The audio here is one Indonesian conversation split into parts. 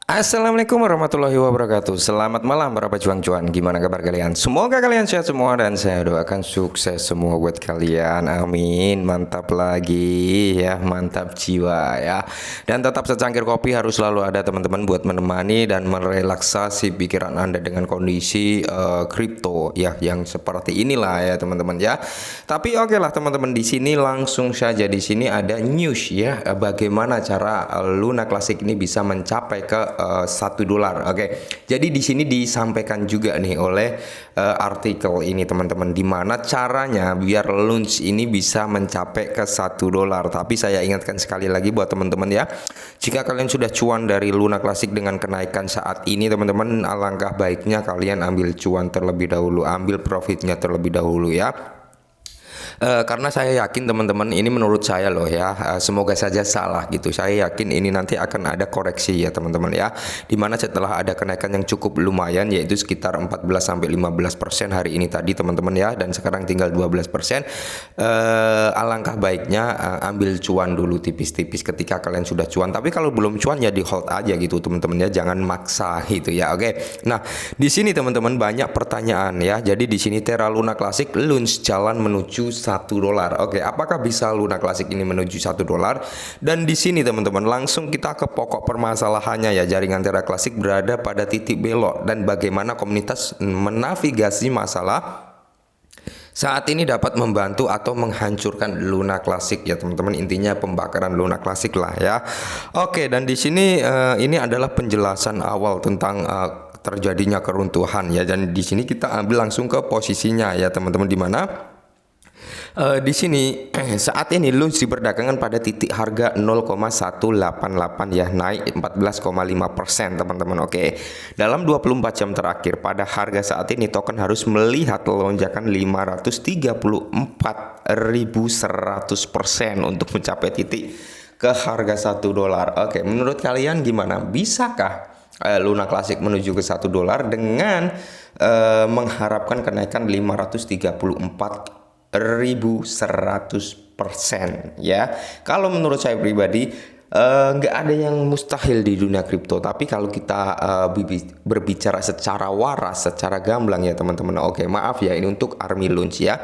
Assalamualaikum warahmatullahi wabarakatuh. Selamat malam para pejuang cuan. Gimana kabar kalian? Semoga kalian sehat semua dan saya doakan sukses semua buat kalian. Amin. Mantap lagi ya, mantap jiwa ya. Dan tetap secangkir kopi harus selalu ada teman-teman buat menemani dan merelaksasi pikiran Anda dengan kondisi kripto ya yang seperti inilah ya teman-teman ya. Tapi oke lah teman-teman, di sini langsung saja di sini ada news ya, bagaimana cara Luna Classic ini bisa mencapai ke $1. Oke. Jadi di sini disampaikan juga nih oleh artikel ini teman-teman, dimana caranya biar launch ini bisa mencapai ke $1. Tapi saya ingatkan sekali lagi buat teman-teman ya, jika kalian sudah cuan dari Luna Classic dengan kenaikan saat ini teman-teman, alangkah baiknya kalian ambil cuan terlebih dahulu, ambil profitnya terlebih dahulu ya. Karena saya yakin teman-teman, ini menurut saya loh ya, semoga saja salah gitu. Saya yakin ini nanti akan ada koreksi ya teman-teman ya, dimana setelah ada kenaikan yang cukup lumayan, yaitu sekitar 14-15% hari ini tadi teman-teman ya, dan sekarang tinggal 12%. Alangkah baiknya ambil cuan dulu tipis-tipis ketika kalian sudah cuan. Tapi kalau belum cuan ya di hold aja gitu teman-teman ya, jangan maksa gitu ya. Oke. Nah, di sini teman-teman banyak pertanyaan ya. Jadi di sini Terra Luna Classic launch jalan menuju $1. Oke, apakah bisa Luna Classic ini menuju $1? Dan di sini teman-teman langsung kita ke pokok permasalahannya ya. Jaringan Terra Classic berada pada titik belok, dan bagaimana komunitas menavigasi masalah saat ini dapat membantu atau menghancurkan Luna Classic ya teman-teman. Intinya pembakaran Luna Classic lah ya. Oke, dan di sini ini adalah penjelasan awal tentang terjadinya keruntuhan ya, dan di sini kita ambil langsung ke posisinya ya teman-teman, di mana di sini saat ini launch diperdagangkan pada titik harga 0,188 ya, naik 14,5% teman-teman. Oke. Dalam 24 jam terakhir pada harga saat ini token harus melihat lonjakan 534.100% untuk mencapai titik ke harga $1. Oke, menurut kalian gimana? Bisakah Luna Classic menuju ke $1 dengan mengharapkan kenaikan 534.100% ya? Kalau menurut saya pribadi nggak ada yang mustahil di dunia kripto. Tapi kalau kita berbicara secara waras, secara gamblang ya teman-teman. Oke, maaf ya, ini untuk army launch ya.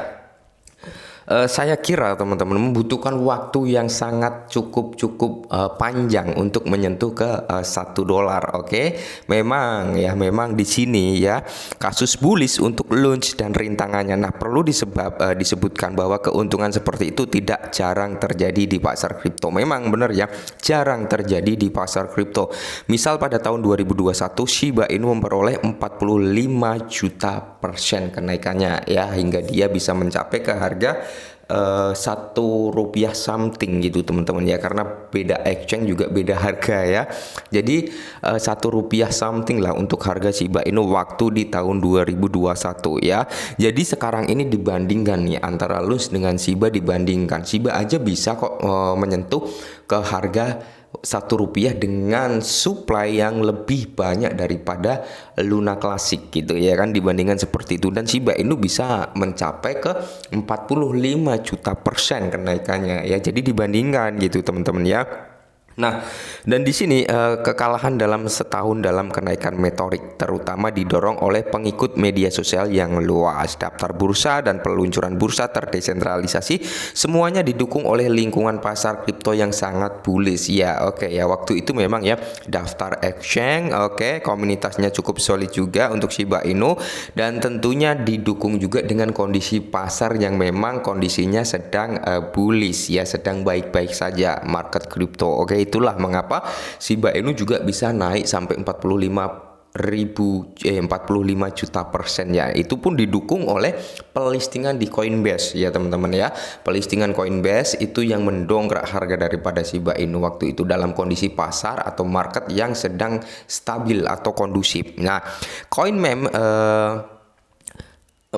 Saya kira teman-teman membutuhkan waktu yang sangat cukup panjang untuk menyentuh ke $1. Oke, memang di sini ya kasus bullish untuk launch dan rintangannya. Nah, perlu disebutkan bahwa keuntungan seperti itu tidak jarang terjadi di pasar kripto. Memang benar ya, jarang terjadi di pasar kripto. Misal pada tahun 2021 Shiba Inu memperoleh 45 juta persen kenaikannya ya, hingga dia bisa mencapai ke harga $1 something gitu teman-teman ya, karena beda exchange juga beda harga ya. Jadi $1 something lah untuk harga Shiba Inu waktu di tahun 2021 ya. Jadi sekarang ini dibandingkan nih antara launch dengan Shiba, dibandingkan Shiba aja bisa kok menyentuh ke harga $1 dengan supply yang lebih banyak daripada Luna Classic gitu ya kan, dibandingkan seperti itu. Dan Shiba Inu bisa mencapai ke 45 juta persen kenaikannya ya, jadi dibandingkan gitu teman-teman ya. Nah, dan di sini kekalahan dalam setahun dalam kenaikan meteorik terutama didorong oleh pengikut media sosial yang luas. Daftar bursa dan peluncuran bursa terdesentralisasi semuanya didukung oleh lingkungan pasar kripto yang sangat bullish ya. Oke ya, waktu itu memang ya daftar exchange, oke, komunitasnya cukup solid juga untuk Shiba Inu, dan tentunya didukung juga dengan kondisi pasar yang memang kondisinya sedang bullish ya, sedang baik-baik saja market kripto. Oke, itulah mengapa Shiba Inu juga bisa naik sampai 45 juta persen ya. Itu pun didukung oleh pelistingan di Coinbase ya teman-teman ya. Pelistingan Coinbase itu yang mendongkrak harga daripada Shiba Inu waktu itu dalam kondisi pasar atau market yang sedang stabil atau kondusif. Nah, CoinMem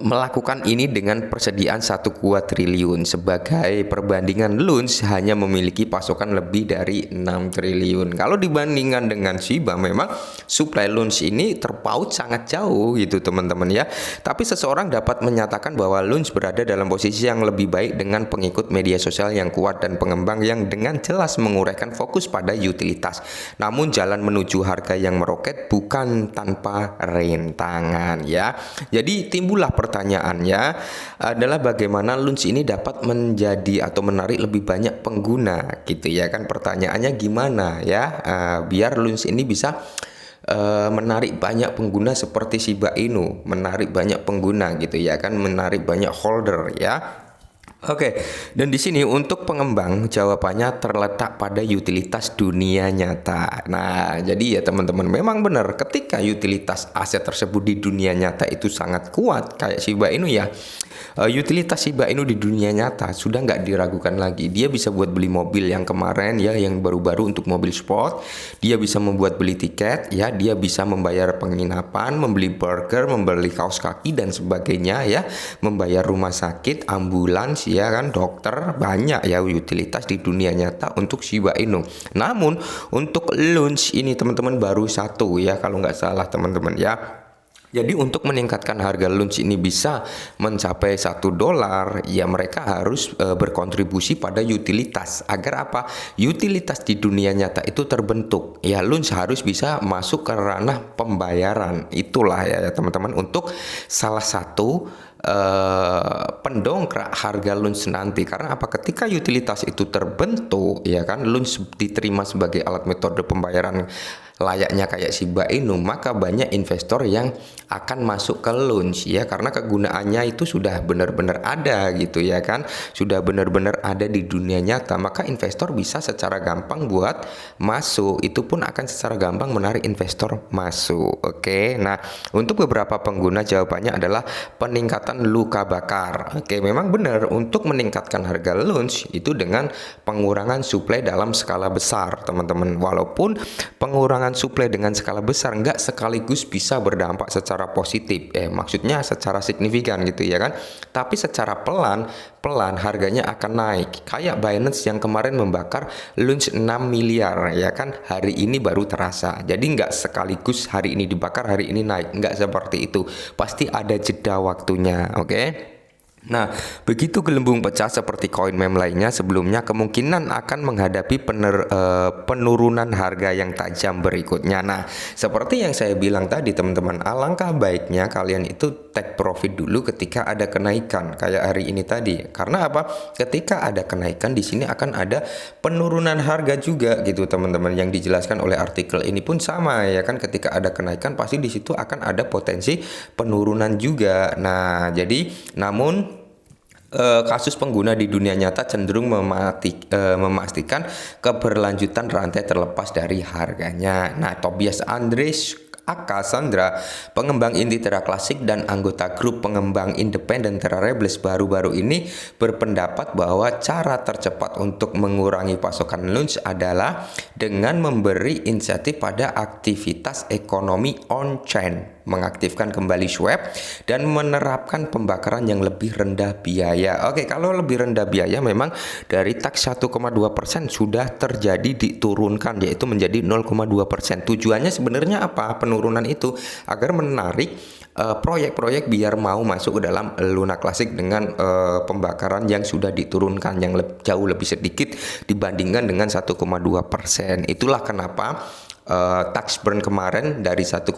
melakukan ini dengan persediaan 1 kuadriliun. Sebagai perbandingan, Lunch hanya memiliki pasokan lebih dari 6 triliun. Kalau dibandingkan dengan Shiba, memang supply Lunch ini terpaut sangat jauh gitu teman-teman ya. Tapi seseorang dapat menyatakan bahwa Lunch berada dalam posisi yang lebih baik dengan pengikut media sosial yang kuat dan pengembang yang dengan jelas menguraikan fokus pada utilitas. Namun jalan menuju harga yang meroket bukan tanpa rintangan ya. Jadi timbullah pertanyaannya adalah bagaimana Lunch ini dapat menjadi atau menarik lebih banyak pengguna gitu ya kan. Pertanyaannya gimana ya biar Lunch ini bisa menarik banyak pengguna seperti Shiba Inu, menarik banyak pengguna gitu ya kan, menarik banyak holder ya. Oke, dan di sini untuk pengembang jawabannya terletak pada utilitas dunia nyata. Nah, jadi ya teman-teman, memang benar ketika utilitas aset tersebut di dunia nyata itu sangat kuat kayak Shiba Inu ya. Utilitas Shiba Inu di dunia nyata sudah nggak diragukan lagi. Dia bisa buat beli mobil yang kemarin ya, yang baru-baru untuk mobil sport. Dia bisa membuat beli tiket ya, dia bisa membayar penginapan, membeli burger, membeli kaos kaki dan sebagainya ya, membayar rumah sakit, ambulans ya kan, dokter, banyak ya utilitas di dunia nyata untuk Shiba Inu. Namun untuk Lunch ini teman-teman baru satu ya kalau nggak salah teman-teman ya. Jadi untuk meningkatkan harga Lunch ini bisa mencapai $1, ya mereka harus berkontribusi pada utilitas. Agar apa? Utilitas di dunia nyata itu terbentuk. Ya Lunch harus bisa masuk ke ranah pembayaran. Itulah ya teman-teman untuk salah satu pendongkrak harga Lunch nanti. Karena apa? Ketika utilitas itu terbentuk, ya kan, Lunch diterima sebagai alat metode pembayaran layaknya kayak Shiba Inu, maka banyak investor yang akan masuk ke Lunch ya, karena kegunaannya itu sudah benar-benar ada gitu ya kan, sudah benar-benar ada di dunia nyata, maka investor bisa secara gampang buat masuk, itu pun akan secara gampang menarik investor masuk. Oke, nah untuk beberapa pengguna jawabannya adalah peningkatan luka bakar. Oke, memang benar untuk meningkatkan harga Lunch itu dengan pengurangan suplai dalam skala besar teman-teman. Walaupun pengurangan suplai dengan skala besar nggak sekaligus bisa berdampak secara positif, maksudnya secara signifikan gitu ya kan, tapi secara pelan harganya akan naik. Kayak Binance yang kemarin membakar Lunch 6 miliar ya kan, hari ini baru terasa. Jadi nggak sekaligus hari ini dibakar hari ini naik, nggak seperti itu, pasti ada jeda waktunya. Oke. Nah, begitu gelembung pecah seperti koin meme lainnya sebelumnya, kemungkinan akan menghadapi penurunan harga yang tajam berikutnya. Nah, seperti yang saya bilang tadi teman-teman, alangkah baiknya kalian itu take profit dulu ketika ada kenaikan kayak hari ini tadi. Karena apa? Ketika ada kenaikan di sini akan ada penurunan harga juga gitu teman-teman. Yang dijelaskan oleh artikel ini pun sama ya kan, ketika ada kenaikan pasti di situ akan ada potensi penurunan juga. Nah, jadi namun kasus pengguna di dunia nyata cenderung memastikan keberlanjutan rantai terlepas dari harganya. Nah, Tobias Andres Aka Sandra, pengembang inti Terra Classic dan anggota grup pengembang independen Terra Rebels baru-baru ini berpendapat bahwa cara tercepat untuk mengurangi pasokan Lunch adalah dengan memberi insentif pada aktivitas ekonomi on-chain, mengaktifkan kembali swap dan menerapkan pembakaran yang lebih rendah biaya. Oke, kalau lebih rendah biaya memang dari tax 1,2% sudah terjadi diturunkan, yaitu menjadi 0,2%. Tujuannya sebenarnya apa? Penurunan itu agar menarik proyek-proyek biar mau masuk ke dalam Luna Classic dengan pembakaran yang sudah diturunkan yang jauh lebih sedikit dibandingkan dengan 1,2%. Itulah kenapa tax burn kemarin dari 1,2%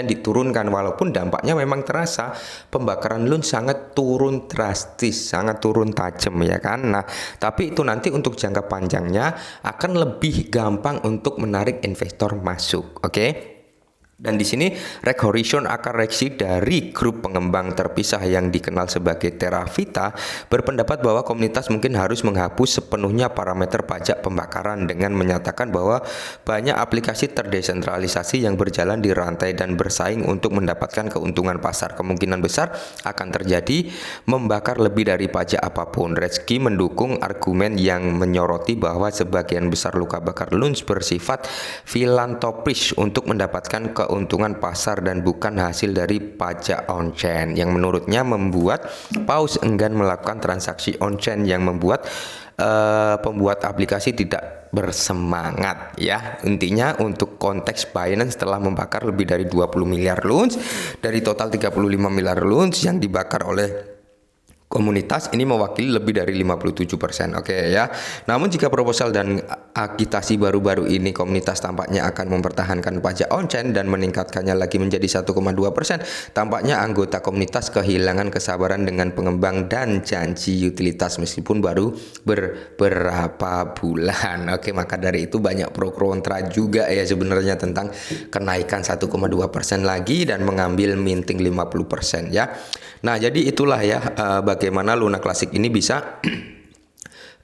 diturunkan, walaupun dampaknya memang terasa. Pembakaran Lunch sangat turun drastis, sangat turun tajam ya kan. Nah, tapi itu nanti untuk jangka panjangnya akan lebih gampang untuk menarik investor masuk. Oke. Dan di sini Rek Horizon Akareksi dari grup pengembang terpisah yang dikenal sebagai Terravita berpendapat bahwa komunitas mungkin harus menghapus sepenuhnya parameter pajak pembakaran dengan menyatakan bahwa banyak aplikasi terdesentralisasi yang berjalan di rantai dan bersaing untuk mendapatkan keuntungan pasar. Kemungkinan besar akan terjadi membakar lebih dari pajak apapun. Reski mendukung argumen yang menyoroti bahwa sebagian besar luka bakar Lunch bersifat filantropis untuk mendapatkan keuntungan pasar dan bukan hasil dari pajak on-chain, yang menurutnya membuat Paus enggan melakukan transaksi on-chain, yang membuat pembuat aplikasi tidak bersemangat ya. Intinya untuk konteks Binance telah membakar lebih dari 20 miliar LUNs dari total 35 miliar LUNs yang dibakar oleh komunitas, ini mewakili lebih dari 57%. Oke ya. Namun jika proposal dan agitasi baru-baru ini, komunitas tampaknya akan mempertahankan pajak on-chain dan meningkatkannya lagi menjadi 1,2%. Tampaknya anggota komunitas kehilangan kesabaran dengan pengembang dan janji utilitas meskipun baru beberapa bulan. Oke, maka dari itu banyak pro kontra juga ya sebenarnya tentang kenaikan 1,2% lagi dan mengambil minting 50% ya. Nah, jadi itulah ya bagaimana Luna Classic ini bisa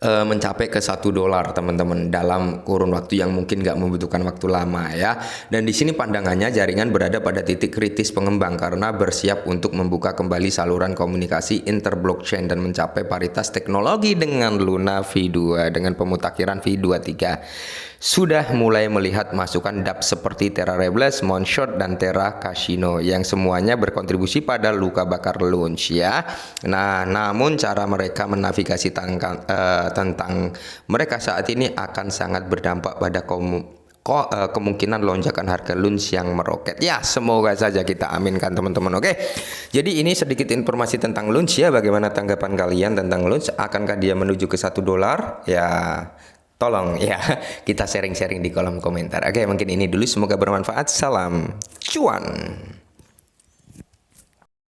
mencapai ke $1 teman-teman dalam kurun waktu yang mungkin nggak membutuhkan waktu lama ya. Dan di sini pandangannya jaringan berada pada titik kritis pengembang karena bersiap untuk membuka kembali saluran komunikasi interblockchain dan mencapai paritas teknologi dengan Luna V2 dengan pemutakhiran V23. Sudah mulai melihat masukan DApp seperti Terra Rebels, Moonshot, dan Terra Casino yang semuanya berkontribusi pada luka bakar launch ya. Nah, namun cara mereka menavigasi tentang mereka saat ini akan sangat berdampak pada kemungkinan lonjakan harga LUNS yang meroket. Ya, semoga saja kita aminkan teman-teman. Oke. Jadi ini sedikit informasi tentang LUNS ya. Bagaimana tanggapan kalian tentang LUNS? Akankah dia menuju ke $1? Ya, tolong ya kita sharing-sharing di kolom komentar. Oke, mungkin ini dulu, semoga bermanfaat. Salam cuan.